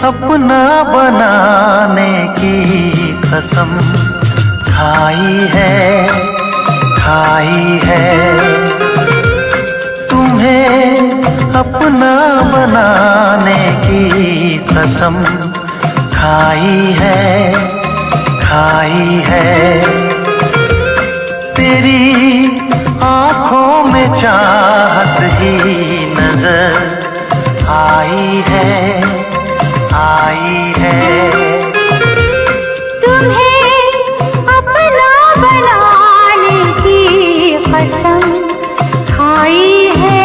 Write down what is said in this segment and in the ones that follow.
अपना बनाने की कसम खाई है तुम्हें अपना बनाने की कसम खाई है तेरी आँखों में चाहत ही नजर आई है तुम्हें अपना बनाने की कसम खाई है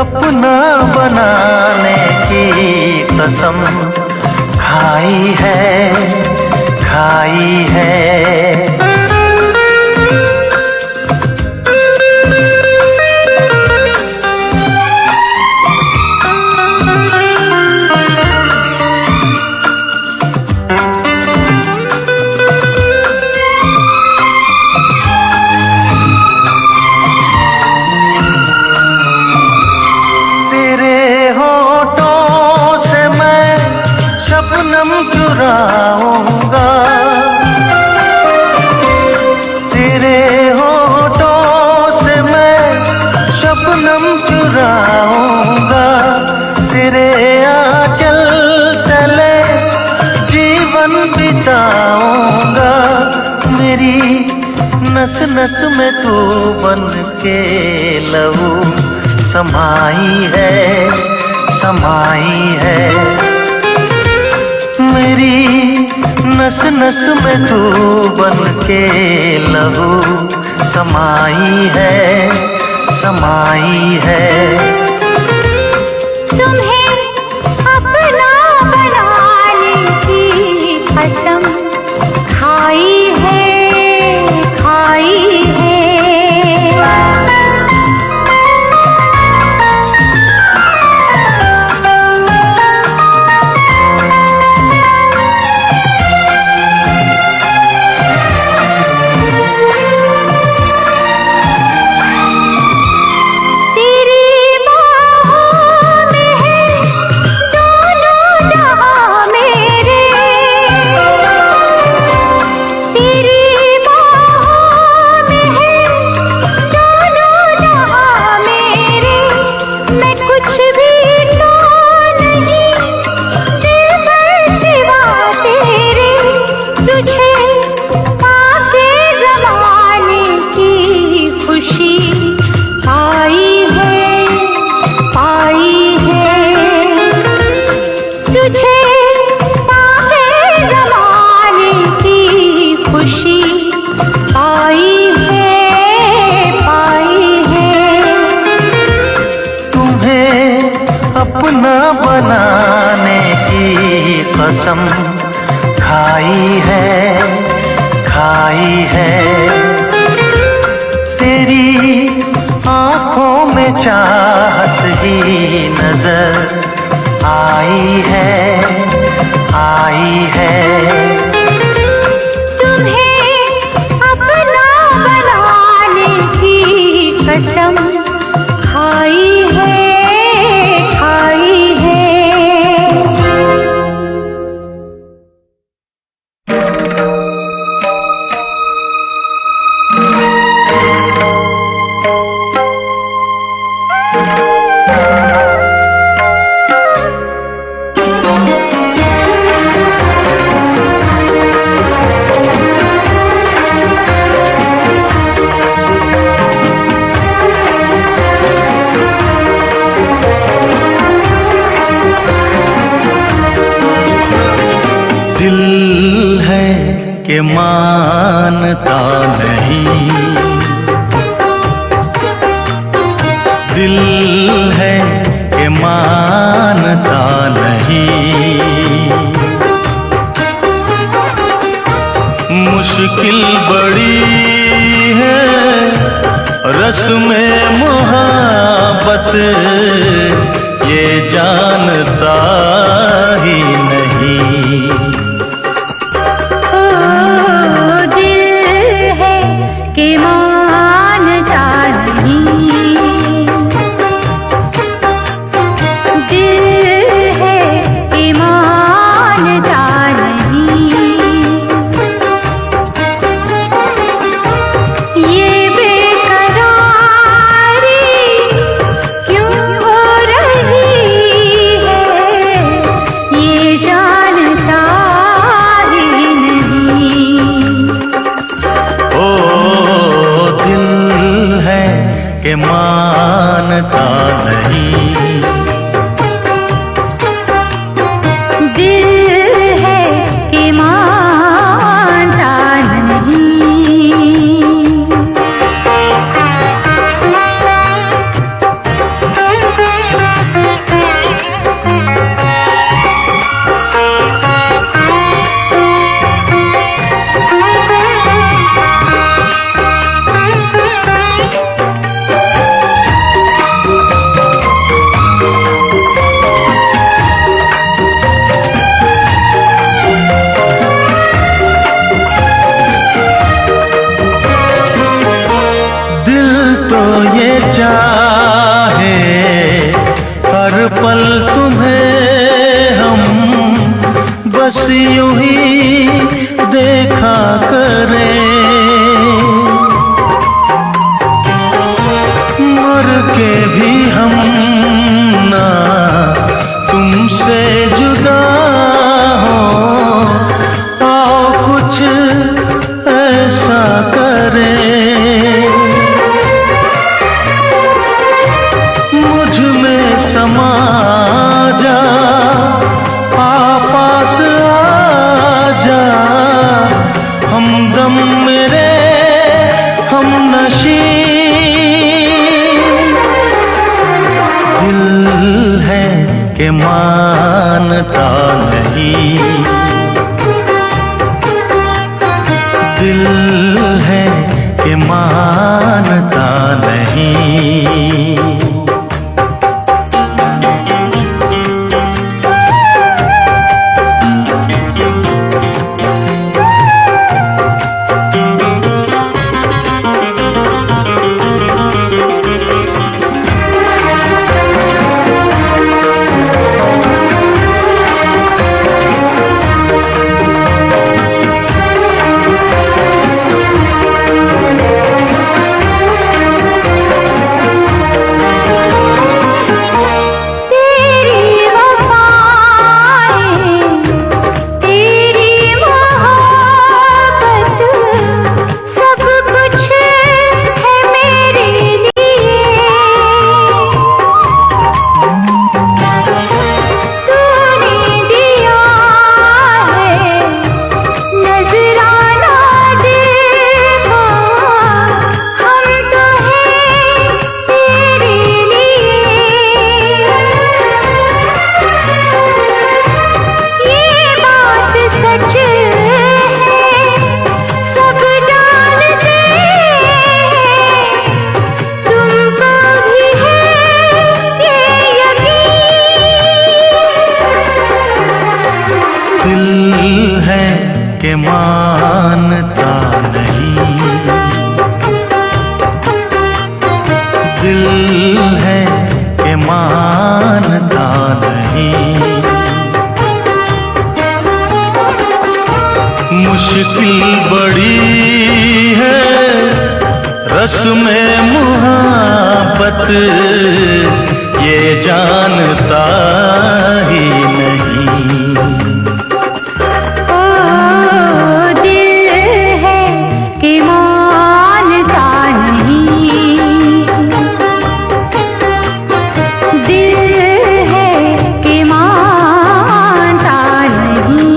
अपना बनाने की कसम खाई है चुराऊंगा तेरे होठों से मैं शबनम चुराऊंगा तेरे आंचल तले जीवन बिताऊंगा मेरी नस नस में तू बन के लहू समाई है मेरी नस नस में तू बन के लहू समाई है तुम्हें अपना बनाने की कसम खाई है अपना बनाने की कसम खाई है तेरी आँखों में चाहत ही नजर आई है तुम्हें अपना बनाने की कसम खाई है दिल है कि मानता नहीं, दिल है कि मानता नहीं। मुश्किल बड़ी है रस्म मोहब्बत, ये जानता ही नहीं। ओ दिल है कि मानता नहीं, दिल है कि मानता नहीं। ये बेकरारी क्यों हो रही है, ये जानता ही नहीं। ओ दिल है कि मानता नहीं, दिल है कि मानता चाहे हर पल तुम्हें हम बस यूं ही देखा करें, मर के भी हम ना तुमसे जुदा हो। आओ कुछ ऐसा करें, समा जा, पास आ जा, हमदम मेरे हम नशी। दिल है कि मानता नहीं, दिल है कि मानता नहीं। दिल है कि मानता नहीं, दिल है कि मानता नहीं। मुश्किल बड़ी है रस्म मोहब्बत, ये जानता ही नहीं। दिल है कि मानता नहीं।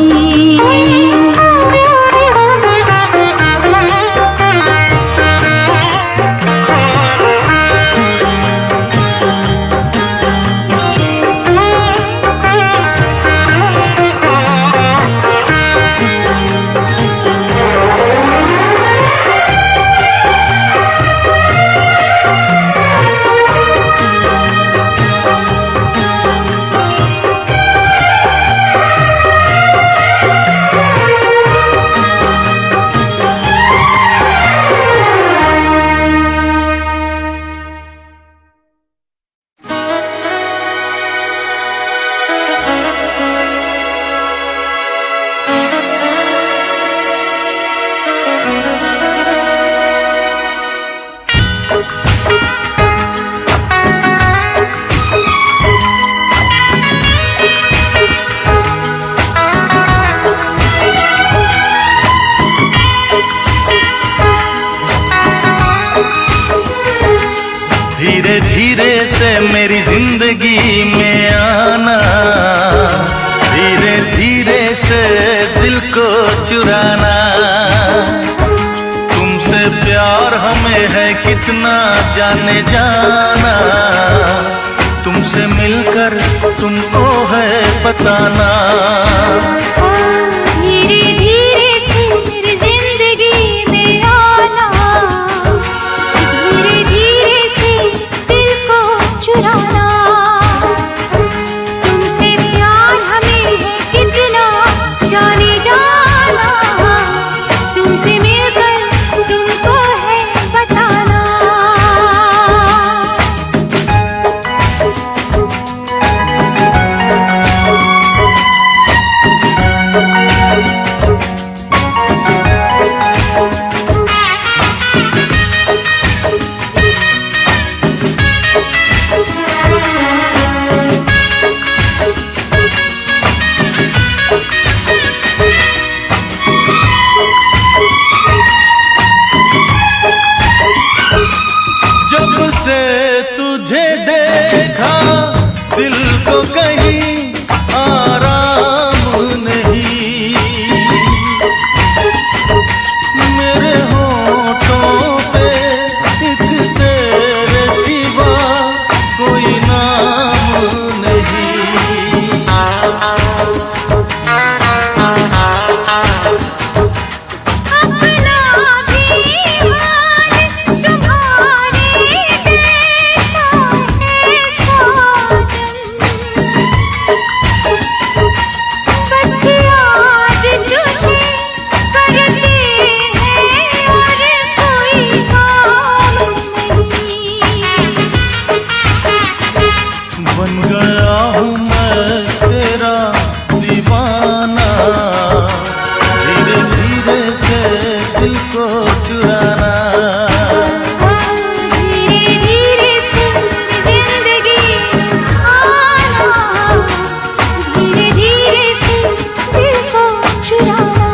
धीरे धीरे से मेरी जिंदगी में आना, धीरे धीरे से दिल को चुराना। तुमसे प्यार हमें है कितना जाने जाना, तुमसे मिलकर तुमको है बताना। धीरे धीरे से मेरी जिंदगी में आना, धीरे धीरे से दिल को चुराना। तुमसे प्यार हमें है कितना जाने जाना, तुमसे मिलकर तुमको है बताना। जब से तुझे देखा दिल को कहीं आराम नहीं, मेरे होठों पे एक तेरे सिवा कोई नाम नहीं। अपना भी हाल तुम्हारे जैसा है साजन, बस याद तुझे करते हैं और कोई काम नहीं। बन गया हूँ मैं तेरा दीवाना, धीरे धीरे से दिल को चुराना। धीरे धीरे से जिंदगी आना, धीरे धीरे से दिल को चुराना।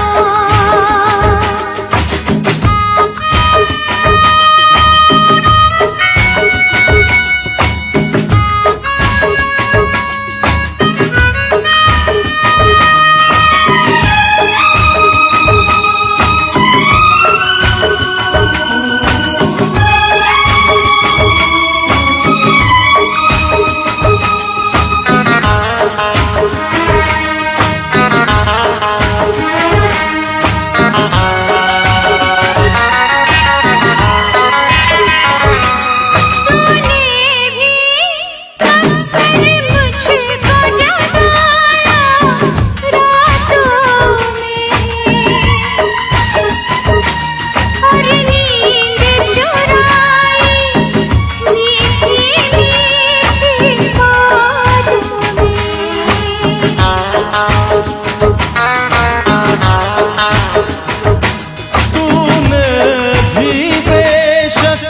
तूने भी अक्सर मुझको जगाया रातों में, और नींद चुराई मीठी मीठी बातों में। तूने भी बेशक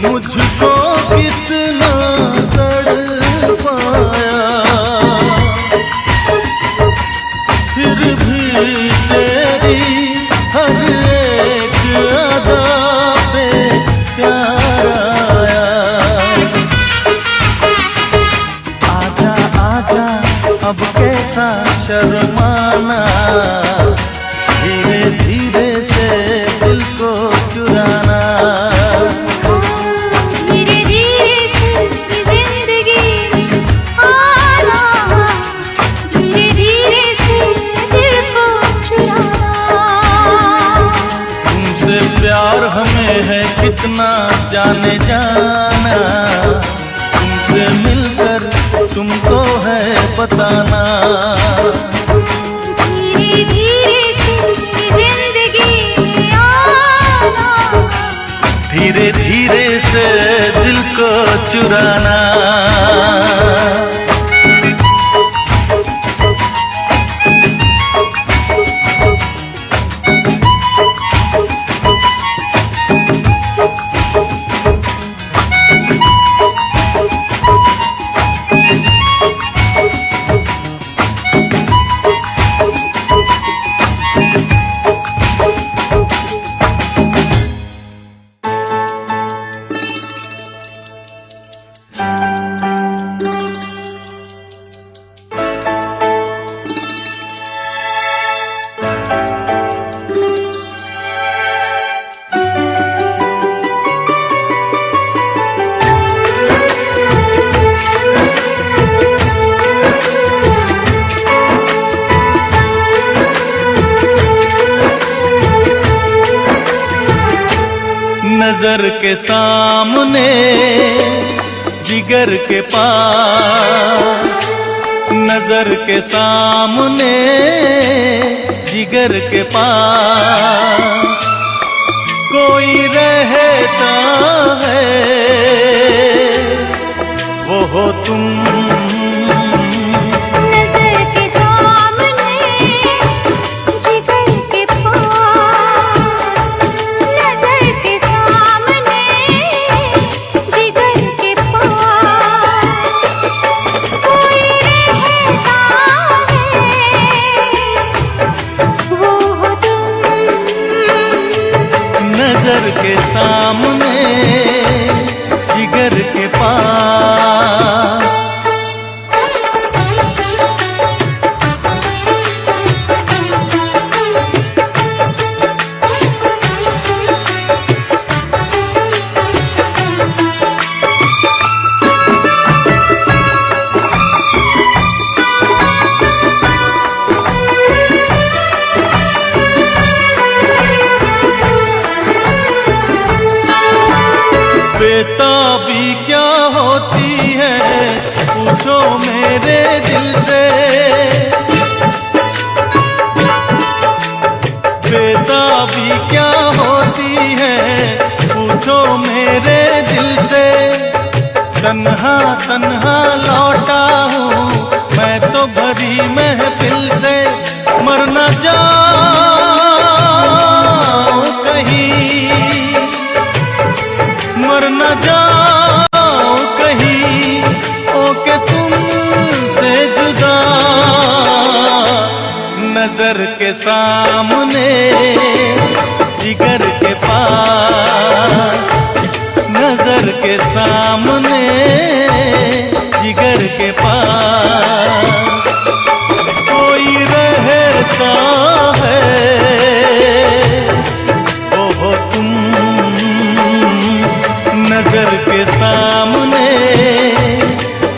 मुझको कितना तड़पाया, फिर भी तेरी हर एक अदा पे प्यार आया। आजा आजा अब कैसा शर्माना, धीरे धीरे से दिल को चुराना। धीरे धीरे से जिंदगी में आना, धीरे धीरे से दिल को चुराना। तुमसे प्यार हमें है कितना जाने जाना, तुमसे मिलकर तुमको है बताना। धीरे धीरे से जिंदगी में आना, धीरे धीरे से दिल को चुराना। नजर के सामने जिगर के पास, नजर के सामने जिगर के पास कोई रहता है, वो हो तुम। नजर के सामने जिगर के पास, नजर के सामने जिगर के पास कोई रहता है, वो हो तुम। नजर के सामने जिगर के पास। बेताबी क्या होती है पूछो मेरे दिल से, बेताबी क्या होती है पूछो मेरे दिल से। तन्हा तन्हा लौटा हूँ मैं तो भरी महफिल से, मर न जाऊं कहीं, मर न जाओ कहीं ओके तुमसे जुदा। नजर के सामने जिगर के पास, नजर के सामने जिगर के पास कोई रहता है, वो हो तुम। नजर के सामने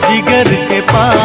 जिगर के पास।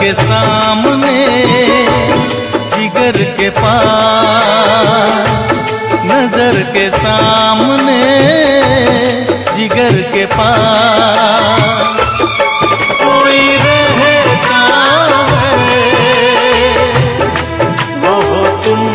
के सामने जिगर के पास, नजर के सामने जिगर के पास कोई रहता है, वो हो तुम।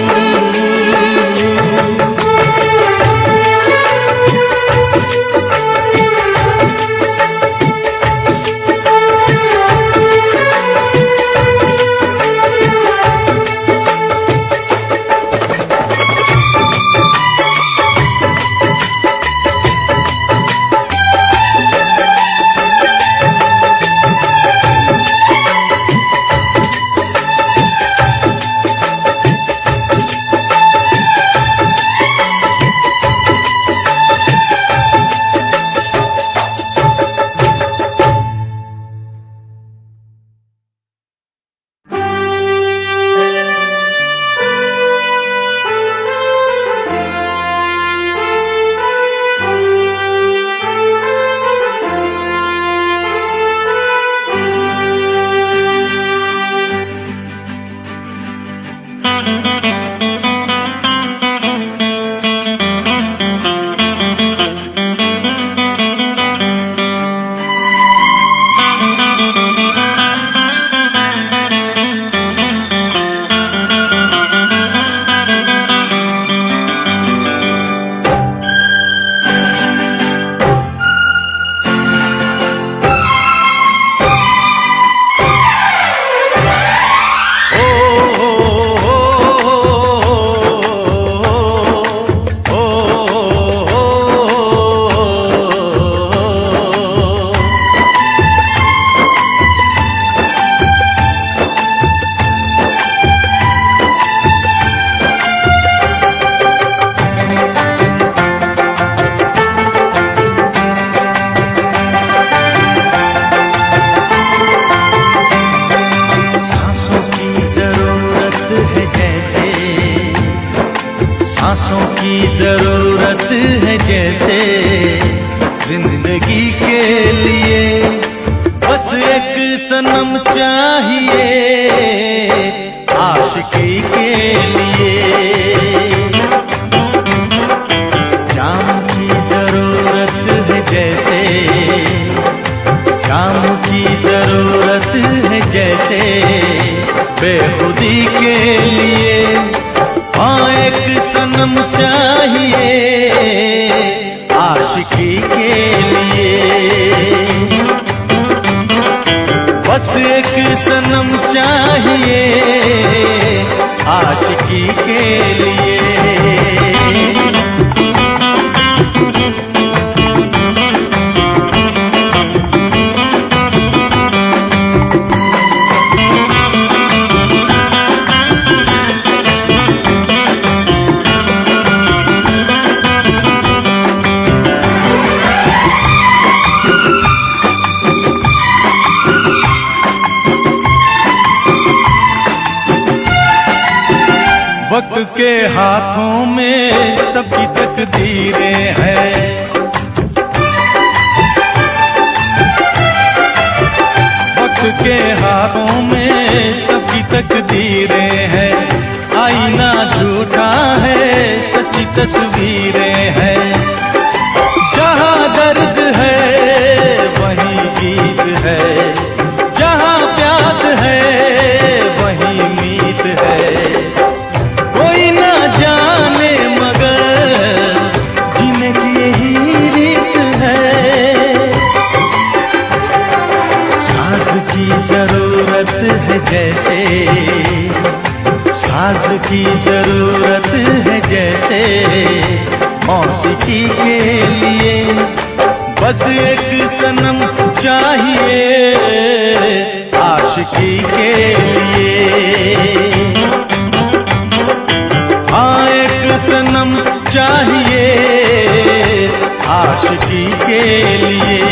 सांसों की जरूरत है जैसे जिंदगी के लिए, बस एक सनम चाहिए आशिकी के लिए। जाम की जरूरत है जैसे, जाम की जरूरत है जैसे बेखुदी के लिए, हाँ एक सनम चाहिए आशिकी के लिए। बस एक सनम चाहिए आशिकी के लिए। वक्त के हाथों में सबकी तकदीरें हैं, वक्त के हाथों में सबकी तकदीरें हैं। आईना झूठा है, सच्ची तस्वीरें हैं। जहाँ दर्द है वहीं गीत है, जहाँ प्यास है वहीं मीत है। कोई ना जाने मगर जीने की यही रीत है। साज की जरूरत है जैसे, साज की जरूरत है जैसे मौसीकी के लिए, बस एक सनम चाहिए आशिकी के लिए। हाँ एक सनम चाहिए आशिकी के लिए।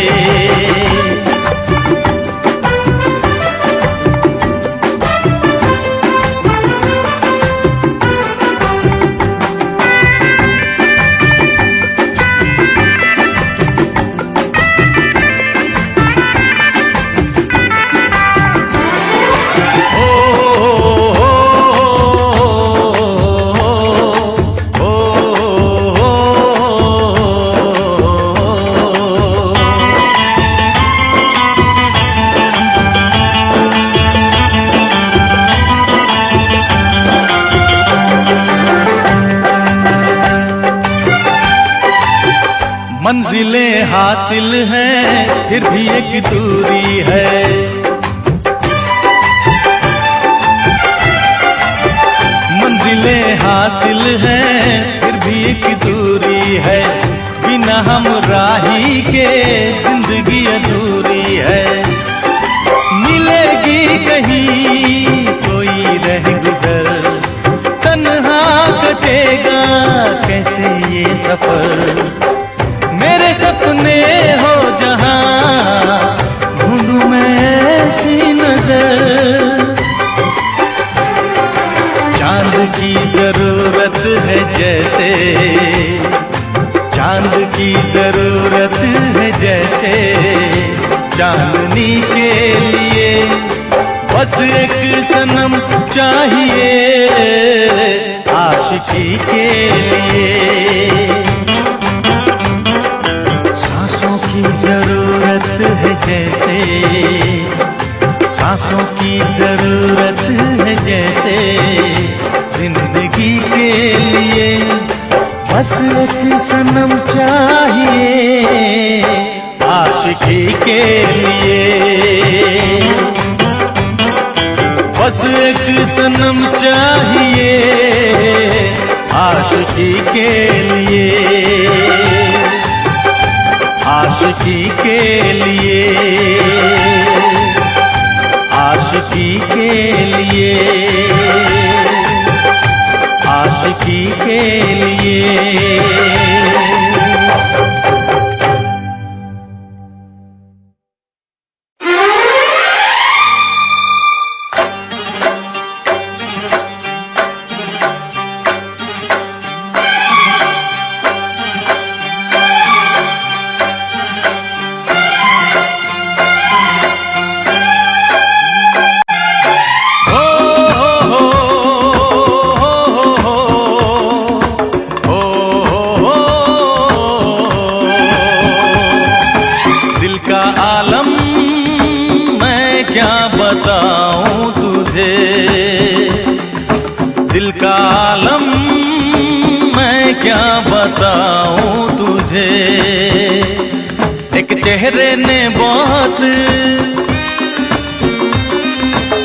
मंजिलें हासिल हैं फिर भी एक दूरी है, मंजिलें हासिल हैं फिर भी एक दूरी है। बिना हम राही के जिंदगी अधूरी है। मिलेगी कहीं कोई रह गुजर, तन्हा कटेगा कैसे ये सफर। मेरे सपने हो जहां ढूंढूं मैं ऐसी नजर। चांद की जरूरत है जैसे, चांद की जरूरत है जैसे चांदनी के लिए, बस एक सनम चाहिए आशिकी के लिए। सांसों की जरूरत है जैसे, सांसों की जरूरत है जैसे जिंदगी के लिए, बस एक सनम चाहिए आशिकी के लिए। बस एक सनम चाहिए आशिकी के लिए, आशिकी के लिए, आशिकी के लिए, आशिकी के लिए। बताऊं तुझे, दिल का आलम मैं क्या बताऊं तुझे। एक चेहरे ने बहुत,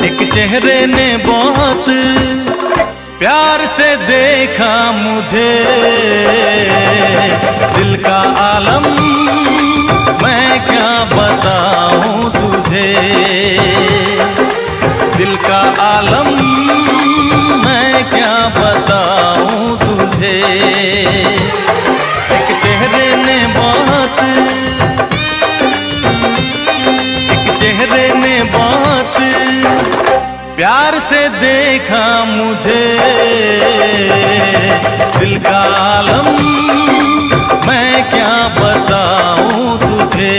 एक चेहरे ने बहुत प्यार से देखा मुझे, दिल का आलम मैं क्या बताऊं तुझे, दिल का आलम मैं क्या बताऊं तुझे। एक चेहरे ने बहुत, एक चेहरे ने बहुत प्यार से देखा मुझे, दिल का आलम मैं क्या बताऊं तुझे।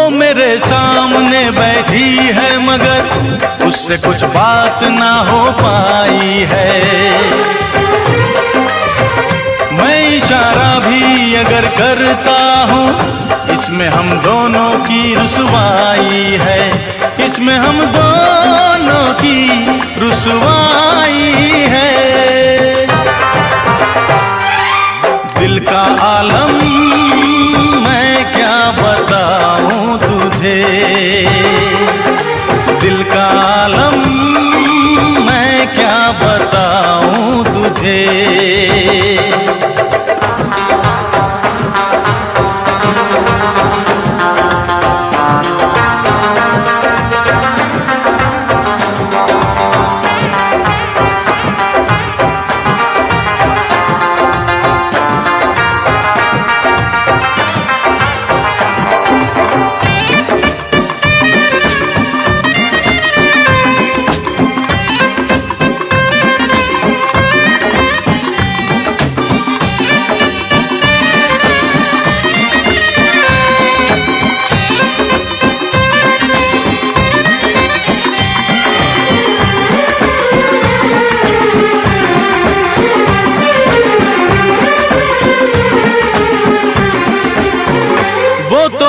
मेरे सामने बैठी है मगर उससे कुछ बात ना हो पाई है, मैं इशारा भी अगर करता हूँ इसमें हम दोनों की रुसवाई है, इसमें हम दोनों की रुसवाई है। दिल का आलम मैं क्या बताऊं तुझे, दिल का आलम मैं क्या बताऊं तुझे।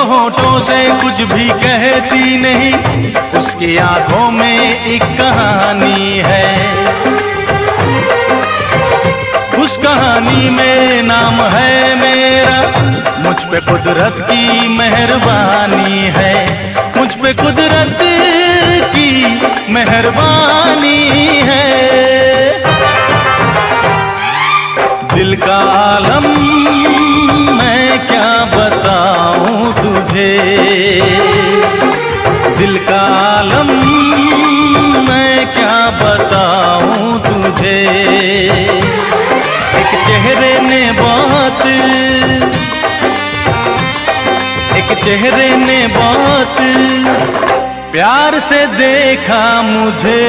होठों से कुछ भी कहती नहीं, उसकी आंखों में एक कहानी है, उस कहानी में नाम है मेरा, मुझ पे कुदरत की मेहरबानी है, मुझ पे कुदरत की मेहरबानी है। दिल का आलम मैं क्या बताऊं तुझे, दिल का आलम मैं क्या बताऊं तुझे। एक चेहरे ने बहुत, एक चेहरे ने बहुत प्यार से देखा मुझे,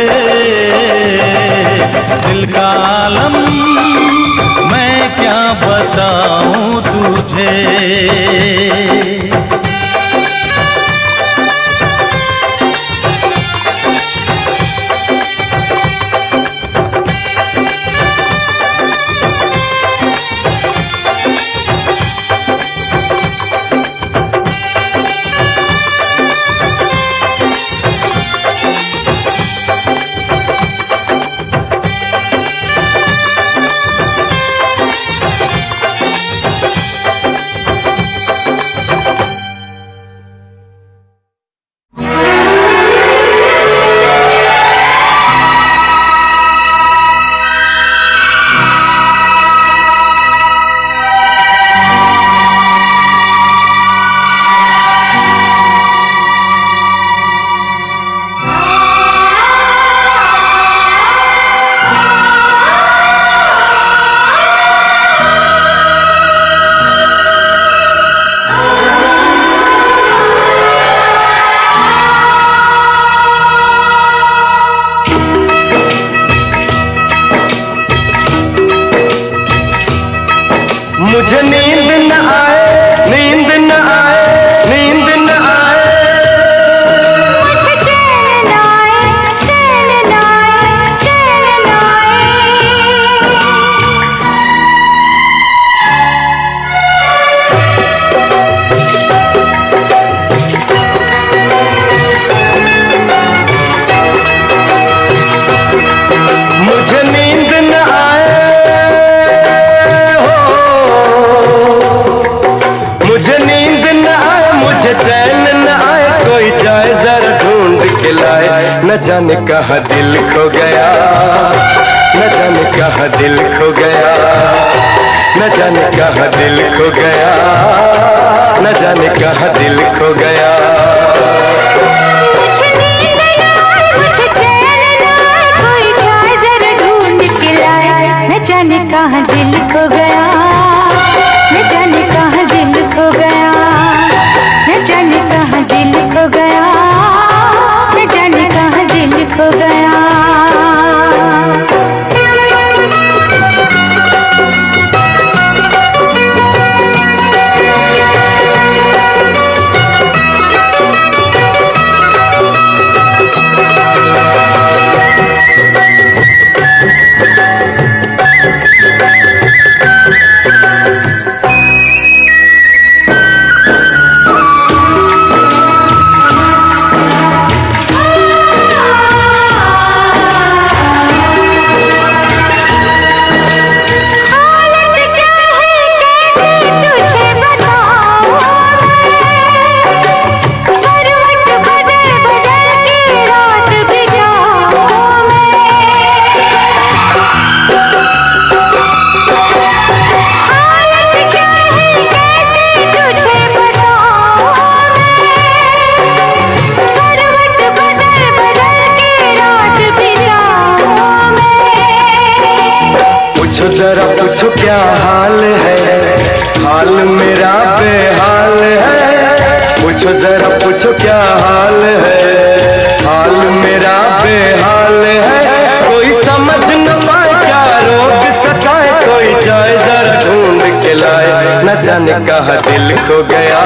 दिल का आलम मैं क्या बताऊं तुझे। के लाए, न जाने कहाँ दिल खो गया, न जाने कहाँ दिल खो गया, न जाने कहाँ दिल खो गया, न जाने कहाँ दिल खो गया। मुझे नींद न आए, मुझे चैन न आए, कोई जाए जरा ढूंढ के लाए, न जाने कहाँ दिल खो गया, न जाने कहाँ दिल खो गया, न जाने कहाँ दिल खो गया, न जाने कहाँ दिल खो गया। जरा पूछो क्या हाल है, हाल मेरा बेहाल है। पूछो जरा पूछो क्या हाल है, हाल मेरा बेहाल है। कोई समझ न पाए क्या रोग सताए, कोई जाए जरा ढूंढ के लाए, न जाने कहाँ दिल खो गया,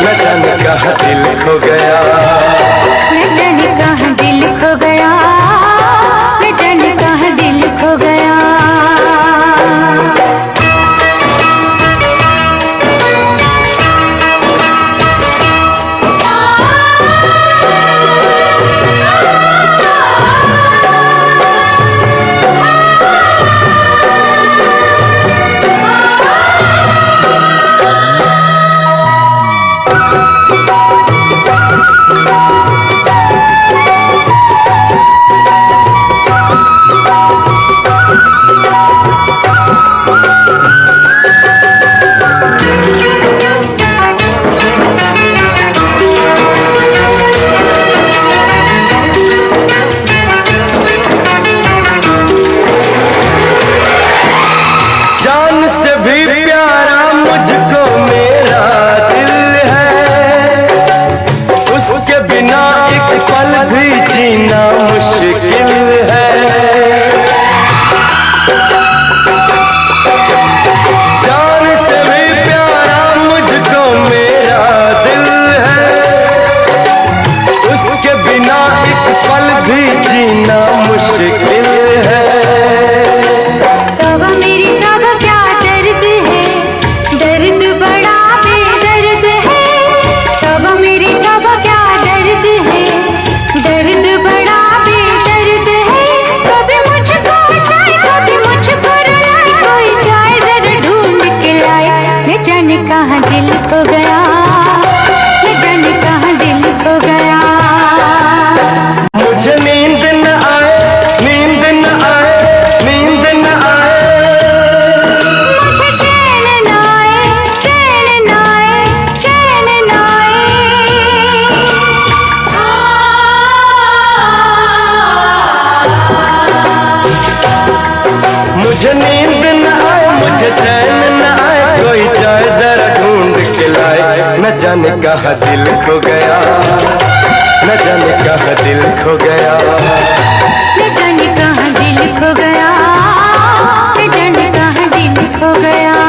न जाने कहाँ दिल खो गया, न जाने कहाँ दिल खो गया, न जाने कहाँ दिल खो गया। कहाँ दिल खो गया, न जाने कहाँ दिल खो गया। मुझे नींद न आए, नींद न आए, नींद न आए। मुझे चैन न आए, चैन न आए, चैन न आए। मुझे नींद न आए, मुझे चैन न आए, कोई जाए जरा ढूंढ के लाए, न जाने कहाँ दिल खो गया, न जाने कहाँ दिल खो गया, न जाने कहाँ दिल खो गया, न जाने कहाँ दिल खो गया।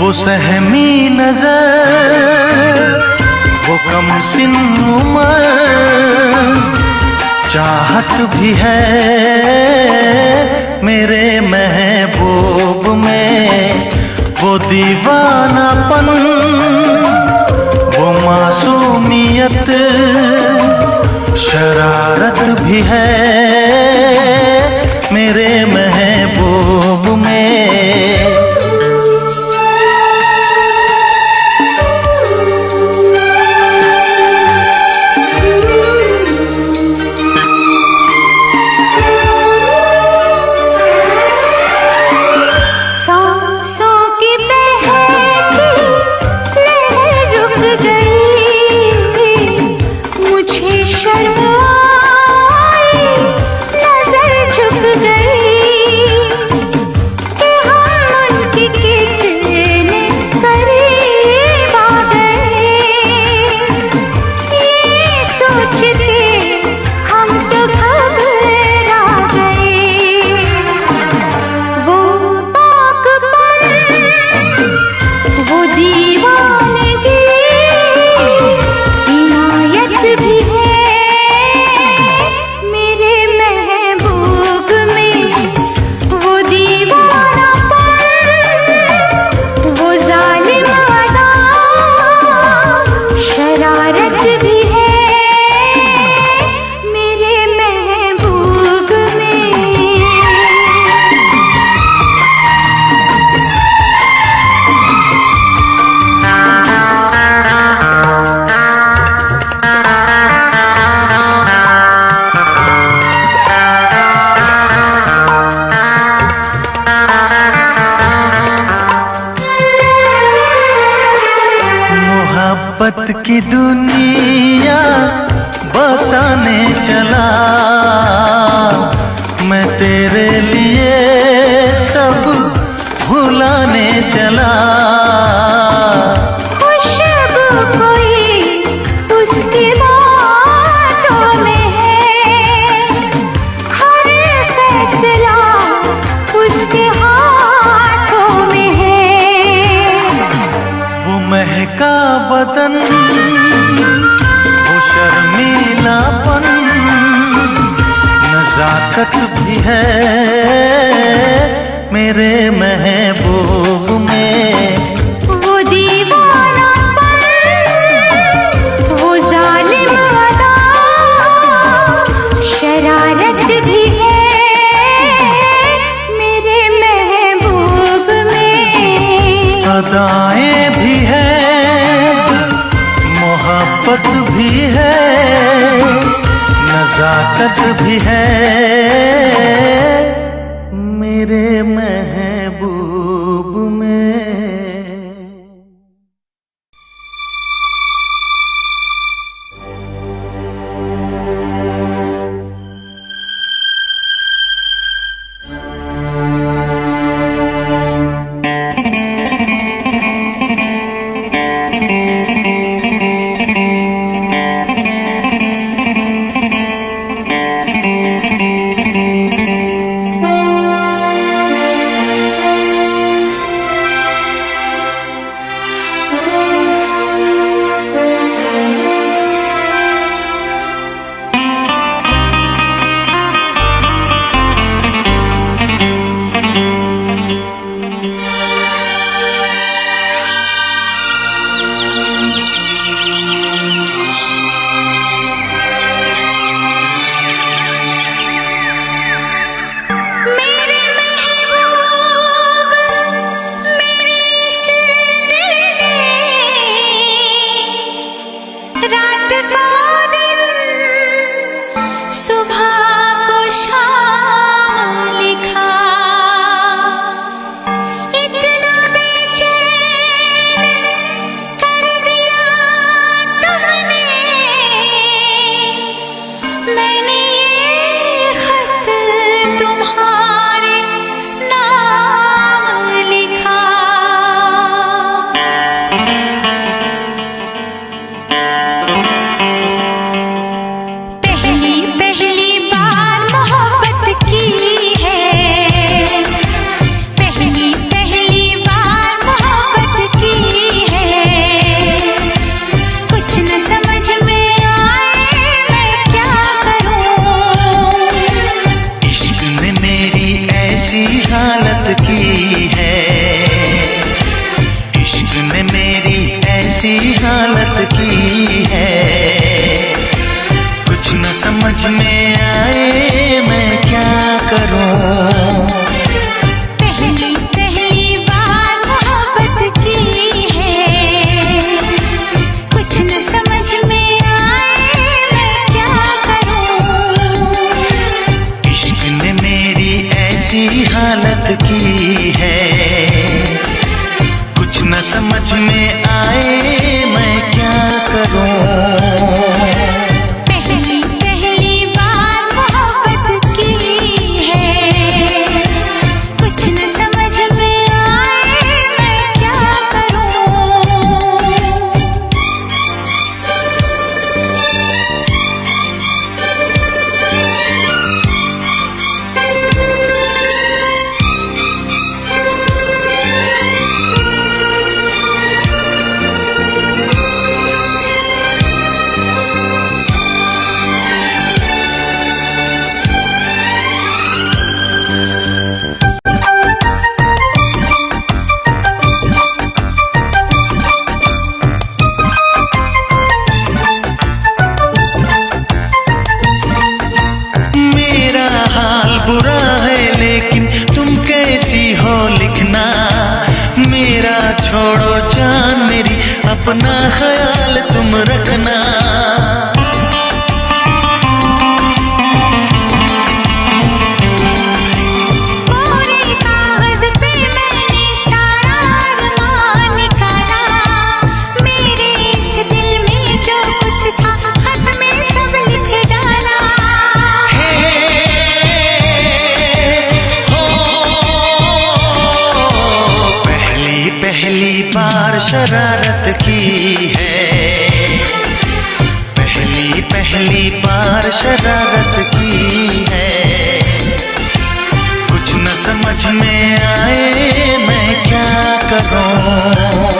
वो सहमी नजर, वो कम सिन उम्र, चाहत भी है मेरे महबूब में, वो दीवानापन, वो मासूमियत, शरारत भी है मेरे महबूब में। मोहब्बत की दुनिया बसाने चला मैं, तेरे लिए सब भुलाने चला। खुशबू कोई उसकी बातों में है, हर फैसला उसके हाथों में है। वो महका बदन, वो शर्मीलापन, नजाकत भी है मेरे महबूब में। वो दीवानापन, वो जालिम अदा, शरारत भी है मेरे महबूब में। अदाएं भी है, मोहब्बत भी है, नजाकत भी है मेरे महबूब में। हालत की है, इश्क ने मेरी ऐसी हालत की है। कुछ न समझ में आए मैं क्या करूं। पहली पहली बार मोहब्बत की है, कुछ न समझ में आए मैं क्या करूं। इश्क ने मेरी ऐसी हालत की है, कुछ न समझ में आए मैं क्या करूं। बुरा है लेकिन तुम कैसी हो लिखना, मेरा छोड़ो जान मेरी, अपना ख्याल तुम रखना। पहली बार शरारत की है, पहली पहली बार शरारत की है। कुछ न समझ में आए मैं क्या करूं।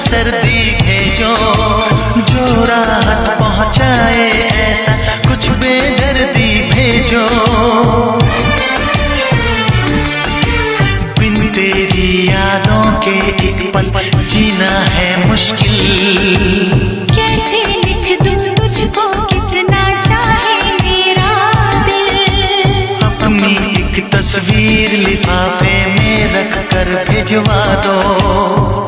सर्दी भेजो जो राहत पहुंचाए, ऐसा कुछ बेदर्दी भेजो। बिन तेरी यादों के एक पल जीना है मुश्किल। कैसे लिख दूं तुझको कितना चाहे मेरा दिल। अपनी एक तस्वीर लिफाफे में रख कर भिजवा दो।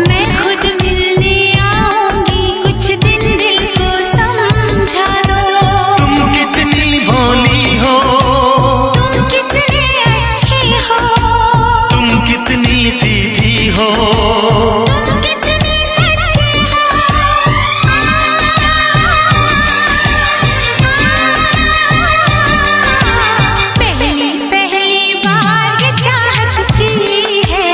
मैं खुद मिलने आऊंगी, कुछ दिन दिल को समझा दो। तुम कितनी भोली हो, तुम कितने अच्छे हो, तुम कितनी सीधी हो, तुम कितने सच्चे हो। पहली पहली बार ये चाहत की है,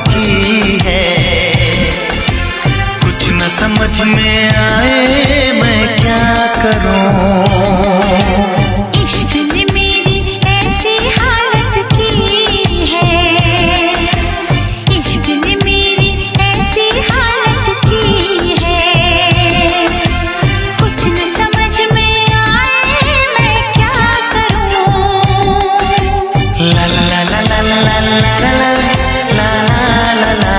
की है। कुछ न समझ में आए मैं क्या करूं। इश्क ने मेरी ऐसी हालत की है, इश्क ने मेरी ऐसी हालत की है। कुछ न समझ में आए मैं क्या करूं। ला ला ला ला ला ला ला ला ला ला ला ला।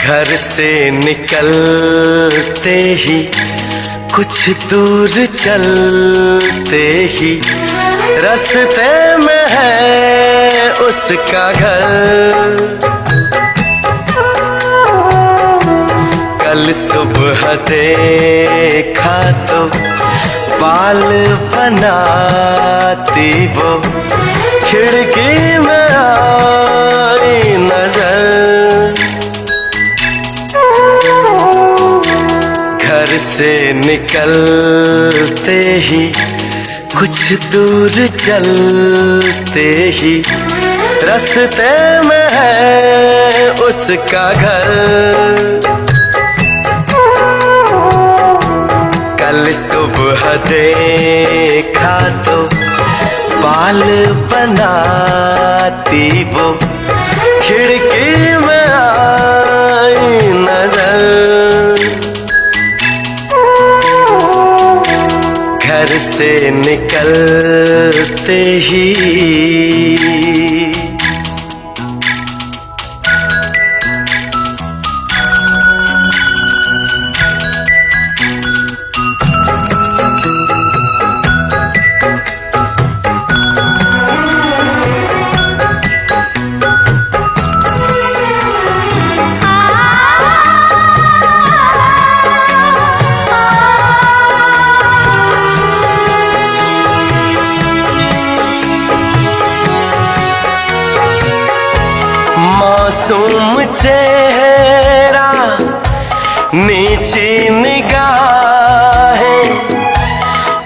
घर से निकलते ही कुछ दूर चलते ही रास्ते में है उसका घर। कल सुबह देखा तो बाल बनाती वो खिड़की में आई नजर। घर से निकलते ही कुछ दूर चलते ही रास्ते में है उसका घर। कल सुबह देखा तो बाल बनाती वो खिड़की में आई नजर। घर से निकलते ही मासूम चेहरा नीची निगाहें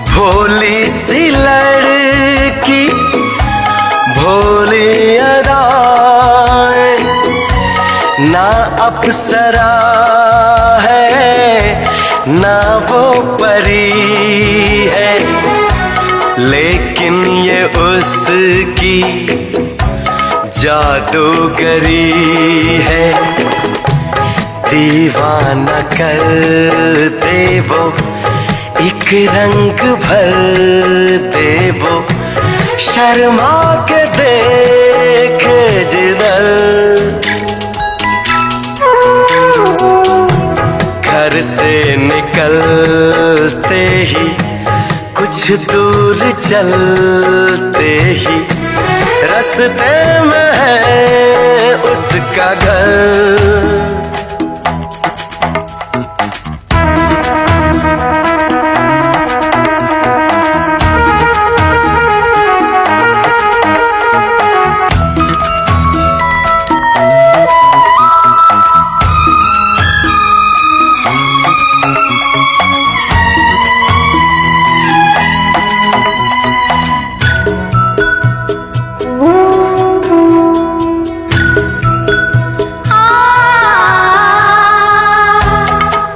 भोली सी लड़की भोली अदाएं। ना अप्सरा है ना वो परी है लेकिन ये उसकी जादूगरी है। दीवाना कर दे वो एक रंग भर दे वो शर्मा के देख जिधर। घर से निकलते ही कुछ दूर चलते ही रास्ते में है उसका घर।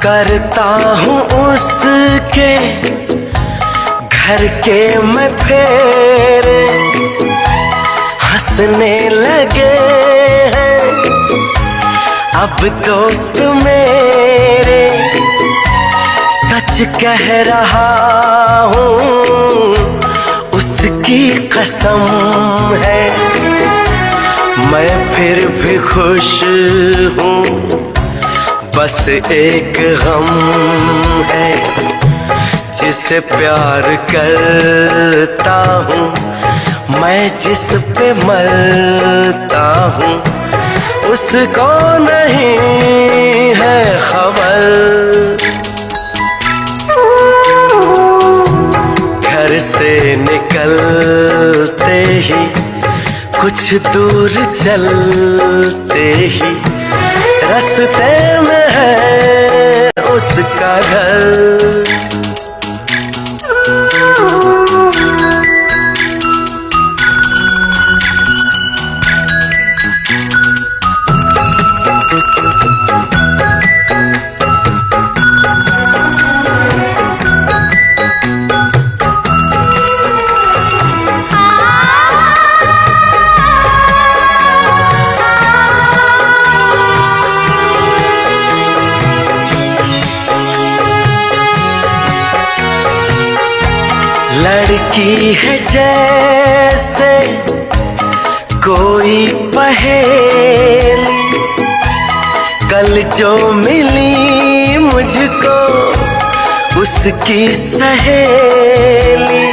करता हूँ उसके घर के मैं फेरे, हंसने लगे हैं अब दोस्त मेरे। सच कह रहा हूँ उसकी कसम है, मैं फिर भी खुश हूँ, बस एक गम है। जिसे प्यार करता हूँ मैं, जिस पे मरता हूँ उसको नहीं है खबर। घर से निकलते ही कुछ दूर चलते ही रास्ते में है उसका घर। लड़की है जैसे कोई पहेली, कल जो मिली मुझको उसकी सहेली।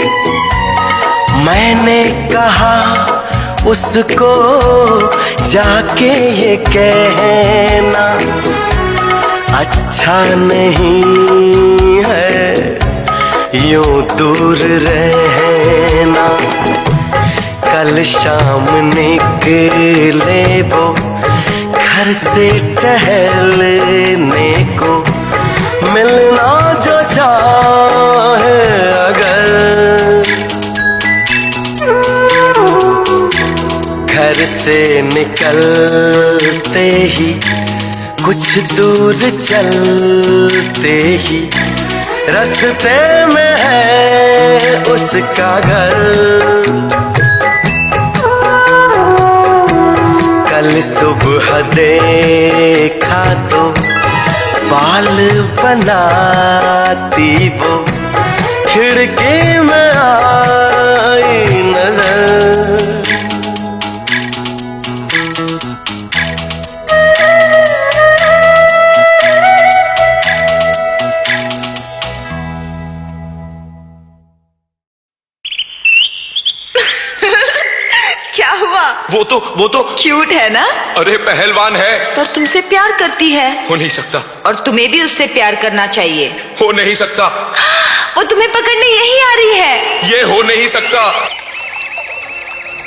मैंने कहा उसको जाके ये कहना अच्छा नहीं है यूं दूर रहना। कल शाम निकले वो घर से टहलने को, मिलना जो चाहे अगर। घर से निकलते ही कुछ दूर चलते ही रास्ते में है उसका घर। कल सुबह देखा तो बाल बनाती वो, खिड़की में आई नजर। वो तो क्यूट है ना? अरे पहलवान है। पर तुमसे प्यार करती है। हो नहीं सकता। और तुम्हें भी उससे प्यार करना चाहिए। हो नहीं सकता। वो तुम्हें पकड़ने यही आ रही है। ये हो नहीं सकता।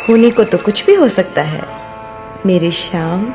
होने को तो कुछ भी हो सकता है मेरी शाम।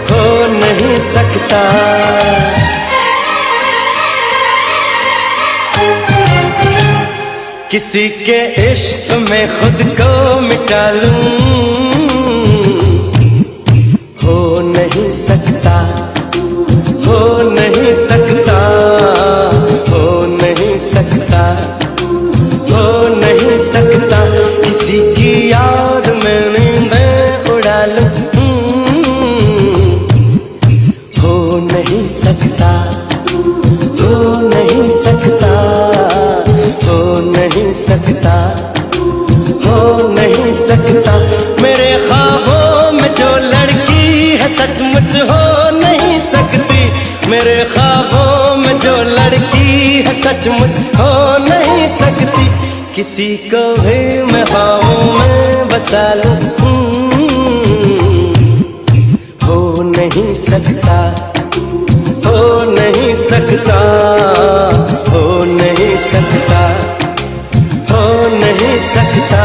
हो नहीं सकता। किसी के इश्क में खुद को मिटा लूं, हो नहीं सकता, हो नहीं सकता, हो नहीं सकता, हो नहीं सकता। किसी की याद में नींदें उड़ा जो लड़की है सचमुच हो नहीं सकती। मेरे ख्वाबों में जो लड़की है सचमुच हो नहीं सकती। किसी को भी मैं ख्वाबों में बसा लूं, हो नहीं सकता, हो नहीं सकता, हो नहीं सकता, हो नहीं सकता।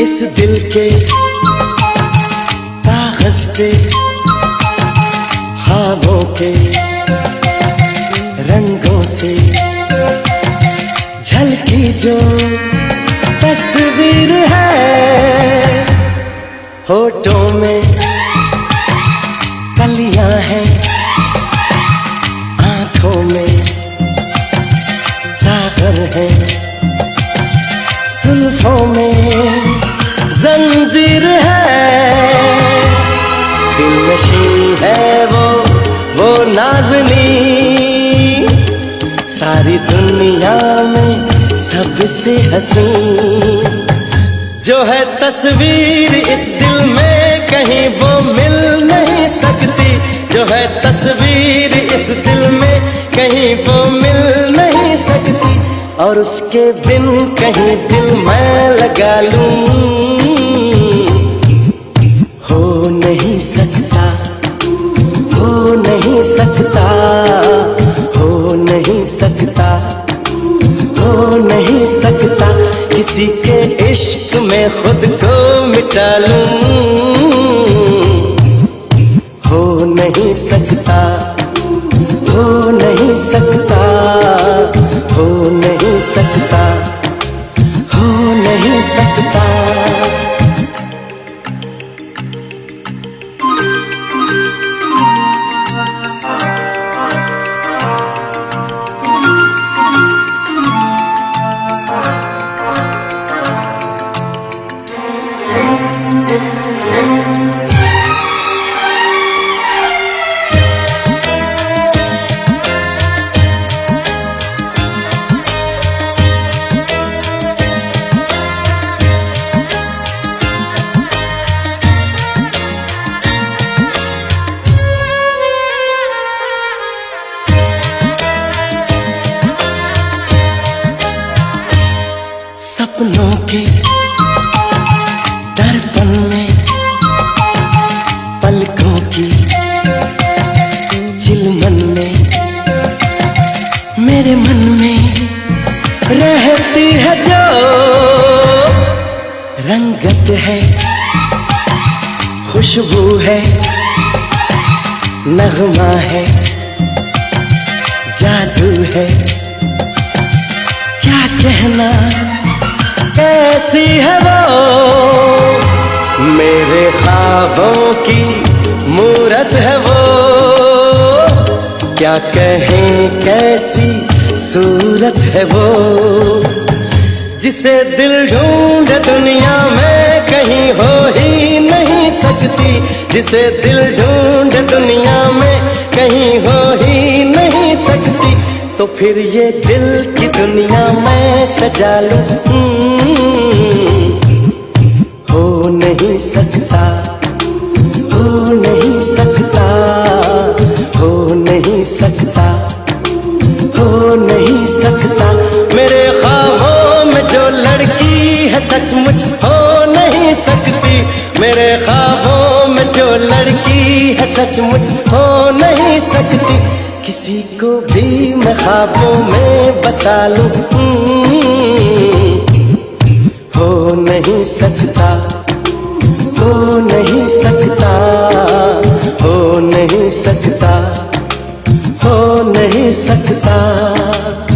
इस दिल के कागज पे ख्वाबों के रंगों से झलकी जो तस्वीर है। होठों में कलियां हैं, आंखों में सागर है, जुल्फों में जंजीर है। दिलनशी है वो नाज़नी, सारी दुनिया में सबसे हंसी। जो है तस्वीर इस दिल में कहीं वो मिल नहीं सकती। जो है तस्वीर इस दिल में कहीं वो मिल नहीं सकती। और उसके बिन कहीं दिल मैं लगा लूं, हो नहीं सकता, हो नहीं सकता, हो नहीं सकता, हो नहीं सकता। किसी के इश्क में खुद को मिटा लूं, हो नहीं सकता, हो नहीं सकता, हो नहीं सकता, हो नहीं सकता। सपनों के दर्पण में पलकों की चिलमन में मेरे मन में रहती है जो रंगत है, खुशबू है, नगमा है, जादू है। क्या कहना कैसी है वो, मेरे ख्वाबों की मूरत है वो। क्या कहें कैसी सूरत है वो, जिसे दिल ढूंढ दुनिया में कहीं हो ही नहीं सकती। जिसे दिल ढूंढ दुनिया में कहीं हो ही नहीं सकती। तो फिर ये दिल की दुनिया मैं सजा लूं, हो नहीं सकता, हो नहीं सकता, हो नहीं सकता, हो नहीं सकता। मेरे ख्वाबों में जो लड़की है सचमुच हो नहीं सकती। मेरे ख्वाबों में जो लड़की है सचमुच हो नहीं सकती। किसी को भी मैं ख्वाबों में बसा लूं, हो नहीं सकता, हो नहीं सकता, हो नहीं सकता, हो नहीं सकता।